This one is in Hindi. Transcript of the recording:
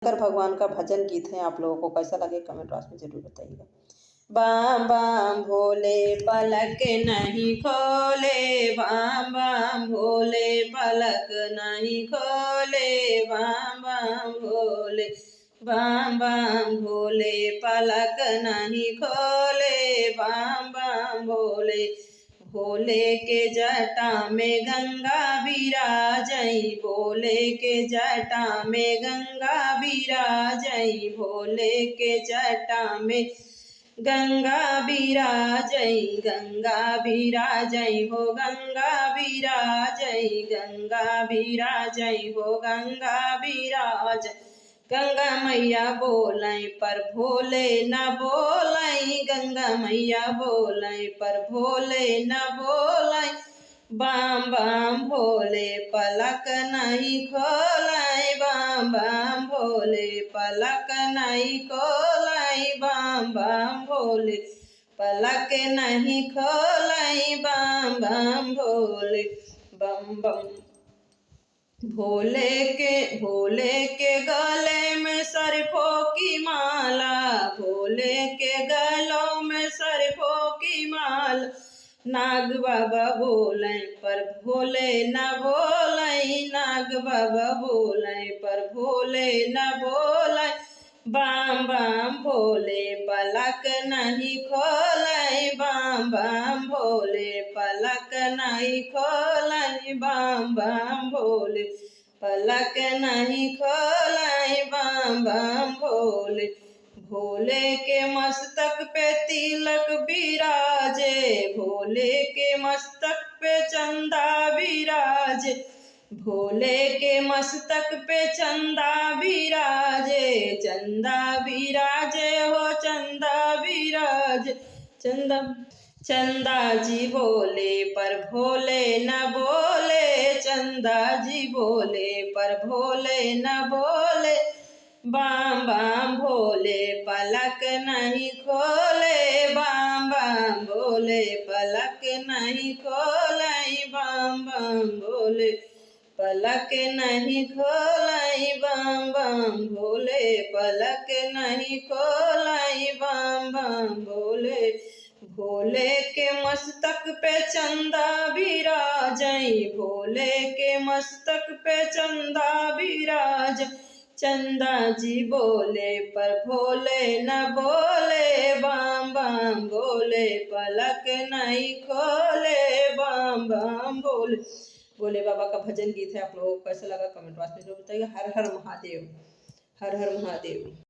शंकर भगवान का भजन गीत है। आप लोगों को कैसा लगे कमेंट बॉक्स में जरूर बताइएगा। बाम बाम भोले पलक नहीं खोले, बाम बाम भोले पलक नहीं खोले, बाम बाम भोले, बाम बाम भोले पलक नहीं खोले, बाम बाम भोले। भोले के जटा में गंगा विराजई, भोले के जटा में गंगा विराजई, भोले के जटा में गंगा विराजई, गंगा विराजई हो गंगा विराजई, गंगा विराजई हो गंगा विराज। गंगा मैया बोलै पर भोले न बोलै, गंगा मैया बोलै पर भोले न बोलै, बाम बाम भोले पलक नहीं खोलै, बाम बाम भोले पलक नहीं खोलै, बाम बाम भोले पलक नहीं खोलै, बाम बाम भोले। बम बम भोले के गले में सरफों की माला, भोले के गलों में सरफों की माला। नाग बाबा बोले पर भोले न बोले, नाग बाबा बोले पर भोले न बोले, बाम बाम भोले पलक नहीं खोले, बाम बाम भोले पलक नहीं खोले, बाम बाम भोले पलक नहीं खोले, बाम बाम भोले। भोले के मस्तक पे तिलक विराजे, भोले के मस्तक पे चंदा विराजे, भोले के मस्तक पे चंदा विराजे, चंदा विराजे हो चंदा विराजे, चंदा जी बोले पर भोले न बोले, चंदा जी बोले पर भोले न बोले, बाम बाम भोले पलक नहीं खोले, बाम बाम भोले पलक नहीं खोले, बाम बाम भोले पलक नहीं खोले, बाम बाम भोले पलक नहीं खोले, बाम बाम भोले। भोले के मस्तक पे चंदा विराजई, भोले के मस्तक पे चंदा विराज, चंदा जी बोले पर भोले न बोले, बाम बाम भोले पलक नहीं खोले, बाम बाम भोले। भोले बाबा का भजन गीत है। आप लोगों को कैसा लगा कमेंट बॉक्स में जरूर बताइएगा। हर हर महादेव, हर हर महादेव।